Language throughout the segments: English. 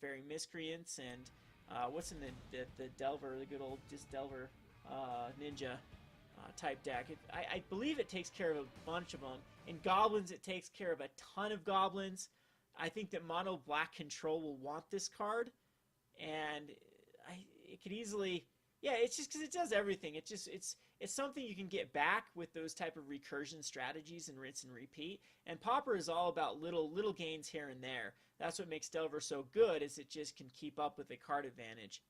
Fairy Miscreants and what's in the Delver, the good old just Delver Ninja type deck. I believe it takes care of a bunch of them. In Goblins, it takes care of a ton of Goblins. I think that Mono Black Control will want this card, and it could easily, yeah, it's just because it does everything. It's something you can get back with those type of recursion strategies and rinse and repeat. And Pauper is all about little gains here and there. That's what makes Delver so good, is it just can keep up with the card advantage.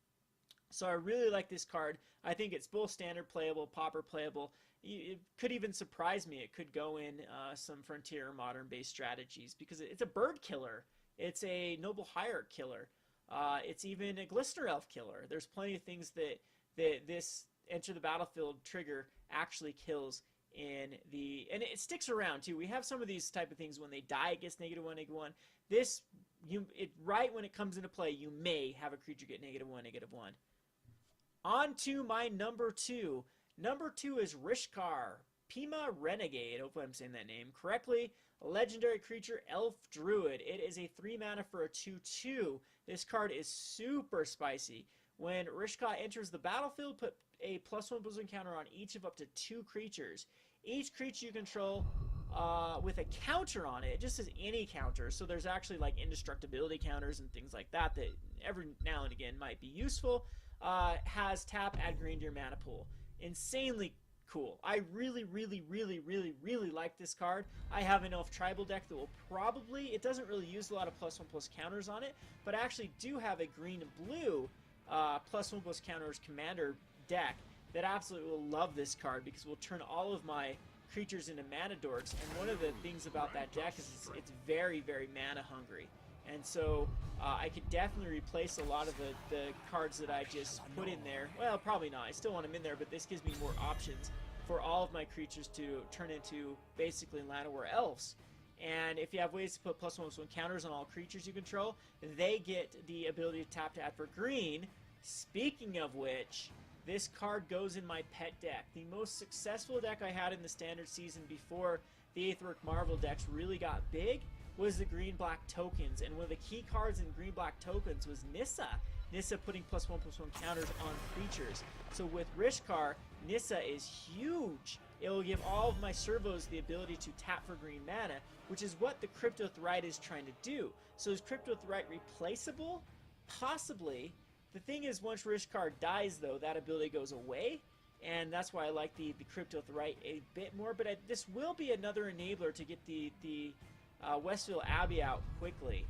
So I really like this card. I think it's both standard playable, Pauper playable. It could even surprise me. It could go in some Frontier or Modern-based strategies because it's a bird killer. It's a Noble Hierarch killer. It's even a Glistener Elf killer. There's plenty of things that this Enter the Battlefield trigger actually kills in the... And it sticks around, too. We have some of these type of things when they die, it gets -1, -1. This, right when it comes into play, you may have a creature get -1, -1. On to my number 2. Number 2 is Rishkar, Pima Renegade. Hopefully I'm saying that name correctly. A legendary creature, Elf Druid. It is a 3 mana for a 2/2. This card is super spicy. When Rishkar enters the battlefield, put a +1/+1 counter on each of up to 2 creatures. Each creature you control with a counter on it, it just says any counter, so there's actually like indestructibility counters and things like that that every now and again might be useful, has tap, add green to your mana pool. Insanely cool. I really like this card. I have an Elf Tribal deck that will probably, it doesn't really use a lot of +1/+ counters on it, but I actually do have a green and blue +1/+ counters commander deck that absolutely will love this card because it will turn all of my creatures into mana dorks. And one of the things about that deck is it's very mana hungry. And so I could definitely replace a lot of the cards that I just put in there. Well, probably not. I still want them in there, but this gives me more options for all of my creatures to turn into basically Llanowar elves. And if you have ways to put +1/+1 counters on all creatures you control, they get the ability to tap to add for green. Speaking of which, this card goes in my pet deck. The most successful deck I had in the standard season before the Aetherwork Marvel decks really got big was the green-black tokens, and one of the key cards in green-black tokens was Nissa. Nissa putting +1/+1 counters on creatures. So with Rishkar, Nissa is huge. It will give all of my servos the ability to tap for green mana, which is what the Cryptothrite is trying to do. So is Cryptothrite replaceable? Possibly. The thing is, once Rishkar dies, though, that ability goes away, and that's why I like the Cryptothrite a bit more. But this will be another enabler to get the Westvale Abbey out quickly,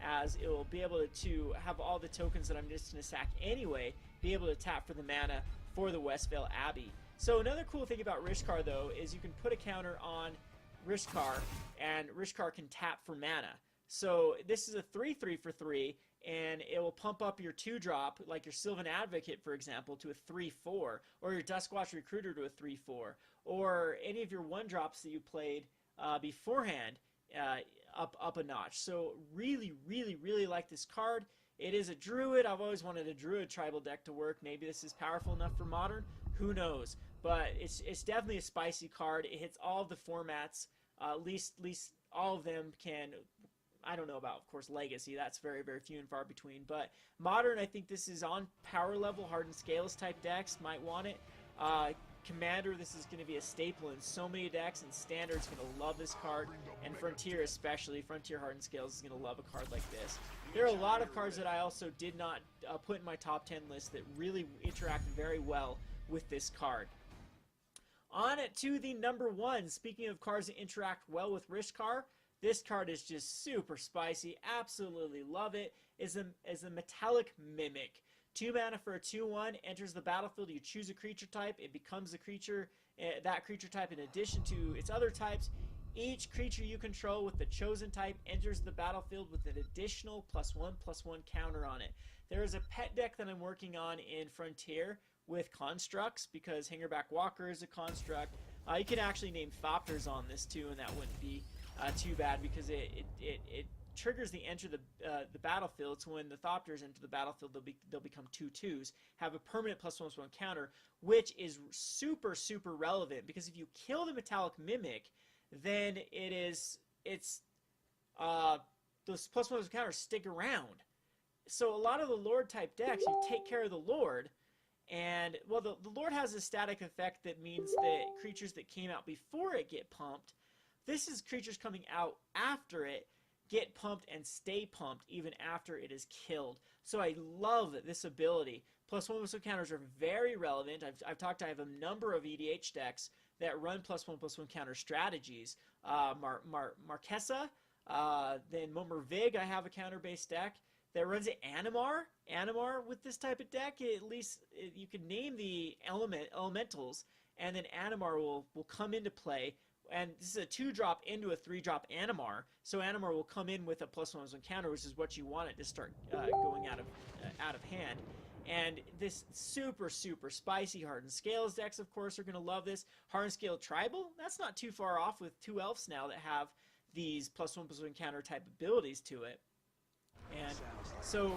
as it will be able to have all the tokens that I'm just going to sack anyway, be able to tap for the mana for the Westvale Abbey. So another cool thing about Rishkar, though, is you can put a counter on Rishkar, and Rishkar can tap for mana. So this is a 3/3 for 3, and it will pump up your 2-drop, like your Sylvan Advocate, for example, to a 3/4, or your Duskwatch Recruiter to a 3/4, or any of your 1-drops that you played beforehand up a notch. So really like this card. It is a Druid. I've always wanted a Druid tribal deck to work. Maybe this is powerful enough for Modern. Who knows? But it's definitely a spicy card. It hits all of the formats. At least all of them can. I don't know about, of course, Legacy. That's very few and far between. But Modern, I think this is on power level. Hardened Scales type decks might want it. Commander, this is going to be a staple in so many decks, and Standard's going to love this card, and Frontier especially. Frontier Hardened Scales is going to love a card like this. There are a lot of cards that I also did not put in my top 10 list that really interact very well with this card. On to the number 1. Speaking of cards that interact well with Rishkar, this card is just super spicy. Absolutely love it. Is a Metallic Mimic. 2 mana for a 2/1, enters the battlefield, you choose a creature type, it becomes a creature, that creature type in addition to its other types. Each creature you control with the chosen type enters the battlefield with an additional +1/+1 counter on it. There is a pet deck that I'm working on in Frontier with constructs, because Hangerback Walker is a construct. You can actually name Thopters on this too, and that wouldn't be too bad, because it triggers the enter the battlefield. So when the Thopters enter the battlefield, they'll become 2/2s, have a permanent +1/+1 counter, which is super relevant, because if you kill the Metallic Mimic, then those +1/+1 counters stick around. so a lot of the Lord type decks, you take care of the Lord, and well, the Lord has a static effect that means that creatures that came out before it get pumped. This is creatures coming out after it get pumped and stay pumped even after it is killed. So I love this ability. +1/+1 counters are very relevant. I have a number of EDH decks that run +1/+1 counter strategies. Marquesa, then Momer-Vig, I have a counter-based deck that runs it. Animar with this type of deck, at least you can name the elementals, and then Animar will come into play. And this is a 2-drop into a 3-drop Animar, so Animar will come in with a +1/+1 counter, which is what you want it to start going out of hand. And this super spicy Hardened Scales decks, of course, are going to love this. Hardened Scale Tribal, that's not too far off with 2 elves now that have these +1/+1 counter type abilities to it. And so,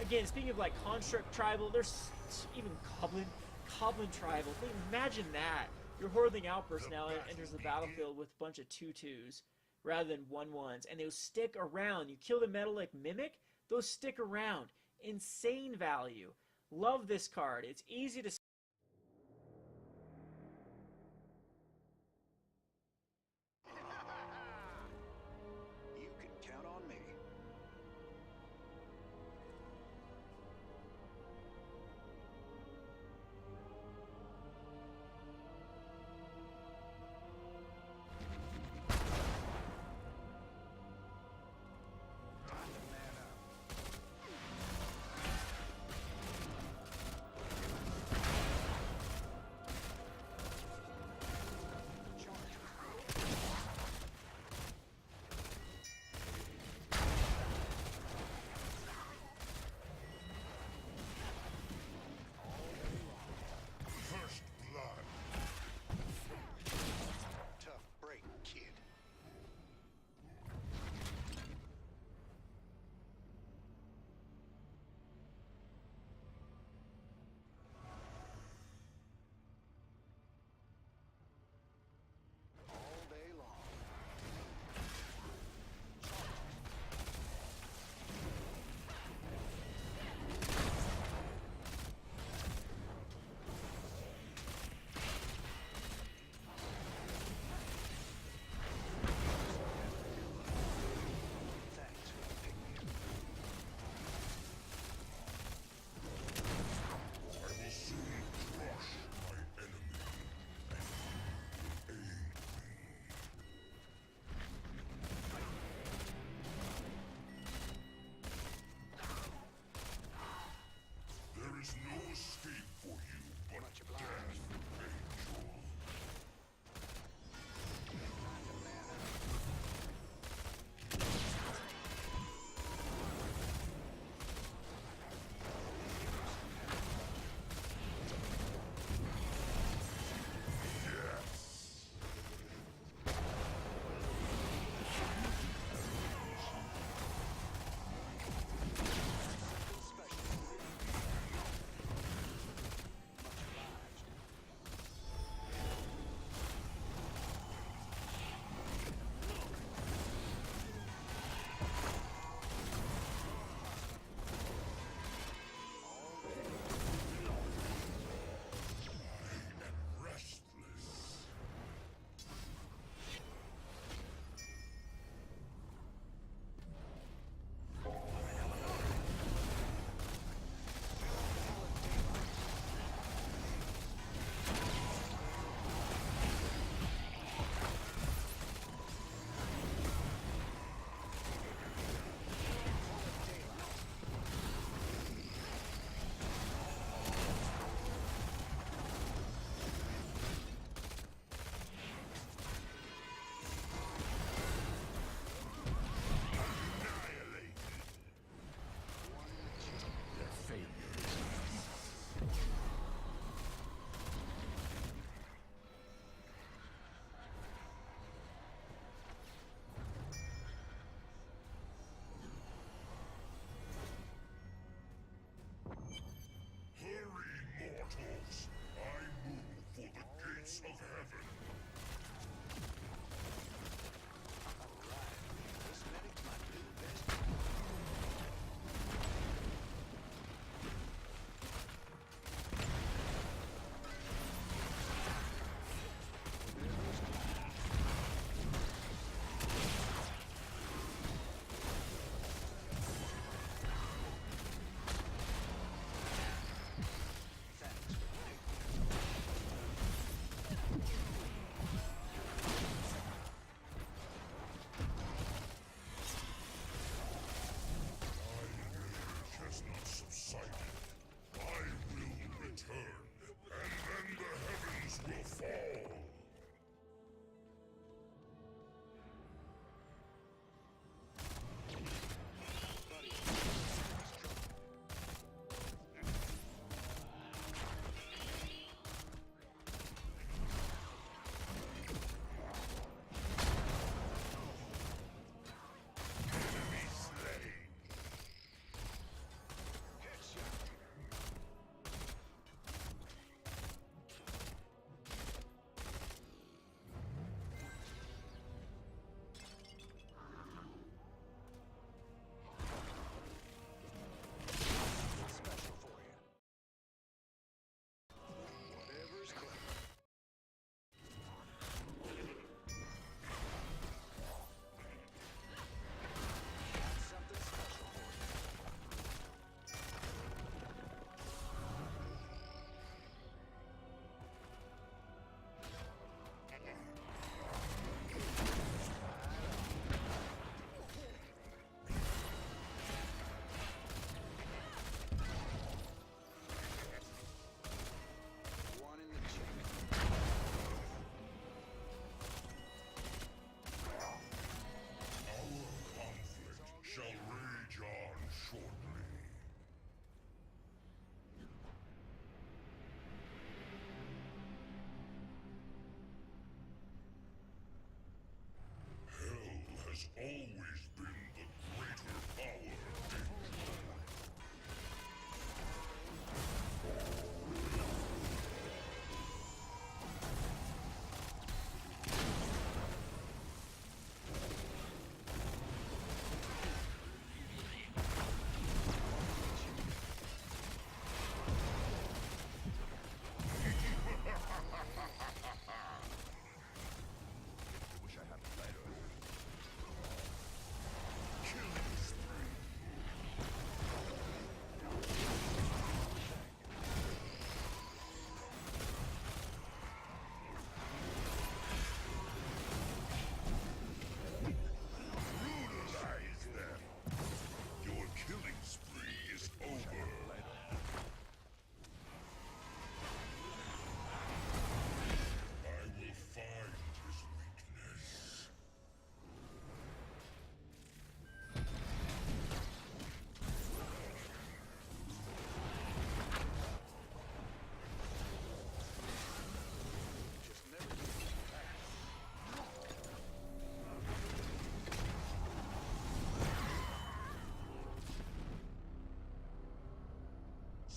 again, speaking of like Construct Tribal, there's even Coblin Tribal. Imagine that. Your Hordeling Outburst now enters the battlefield with a bunch of 2/2s rather than 1/1s, and those stick around. You kill the Metalic Mimic, those stick around. Insane value. Love this card. It's easy to You can count on me.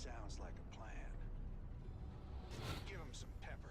Sounds like a plan. Give him some pepper.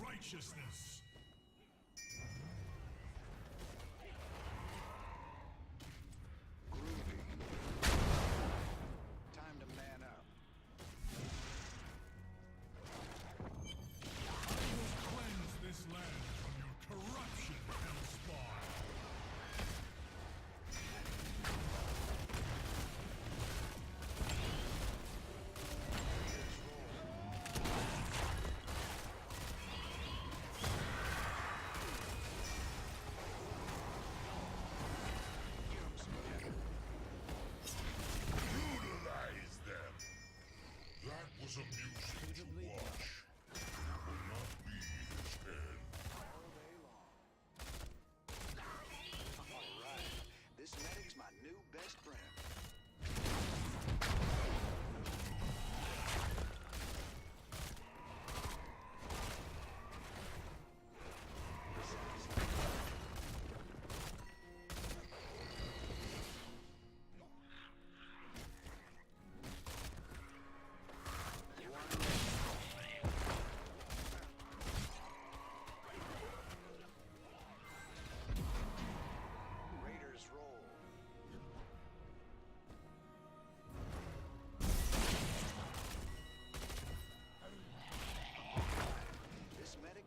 Righteousness. Groovy. Time to man up. I will cleanse this land from your corruption, Hellspawn. Amusing to watch. It will not be his end. All day long. Alright. This medic's my new best friend.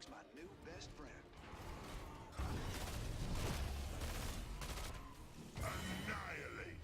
My new best friend. Annihilated.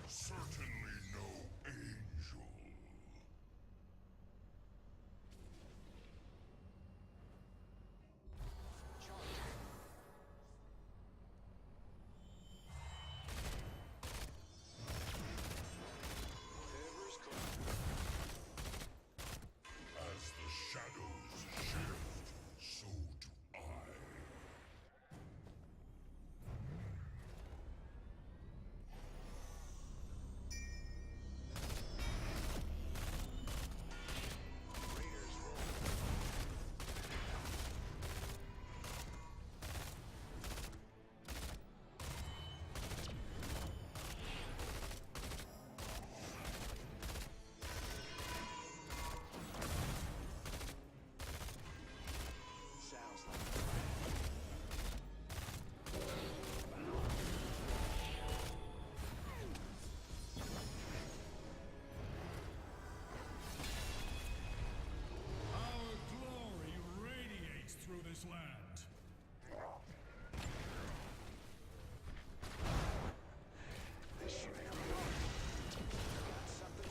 Certainly no angel. As the shadows shift, so do I. This land. This should be something.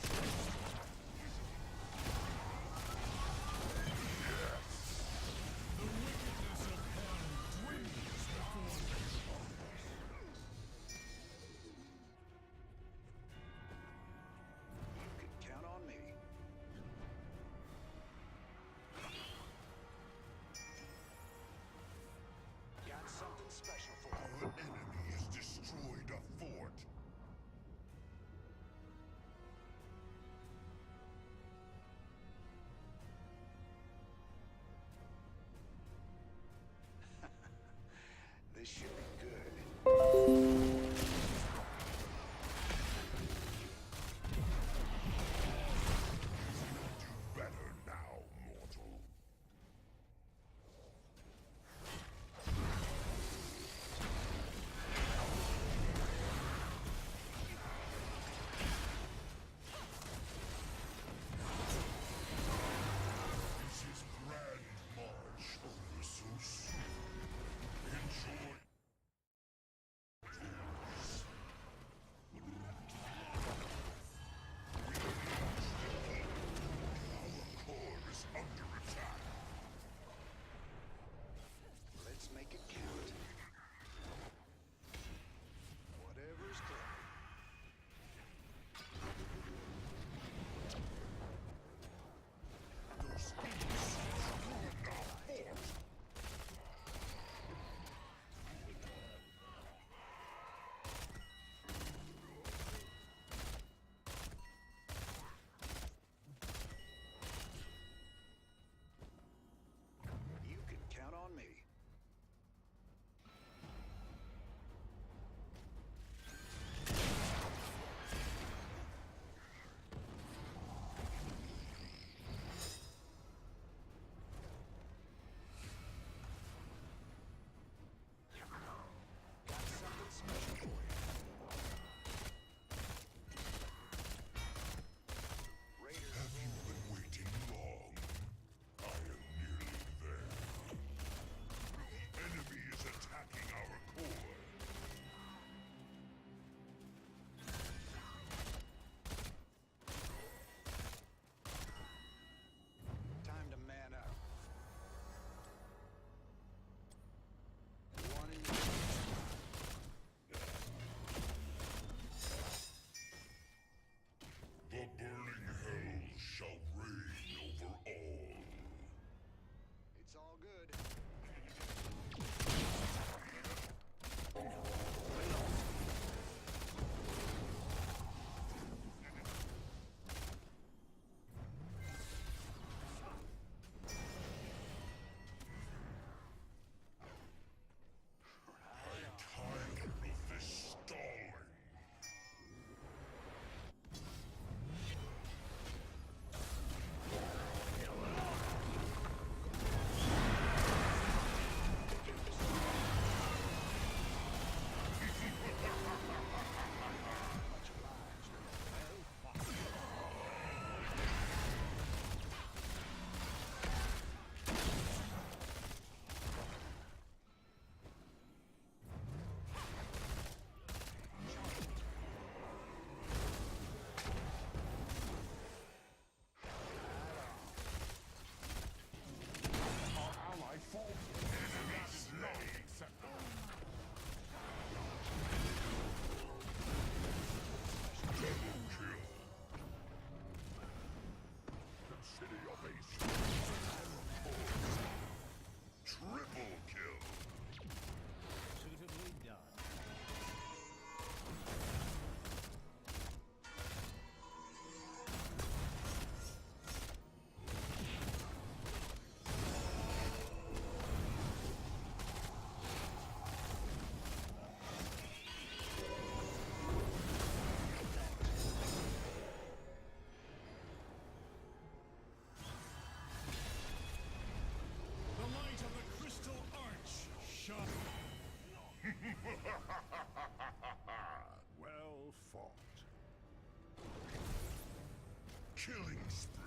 Killing spree.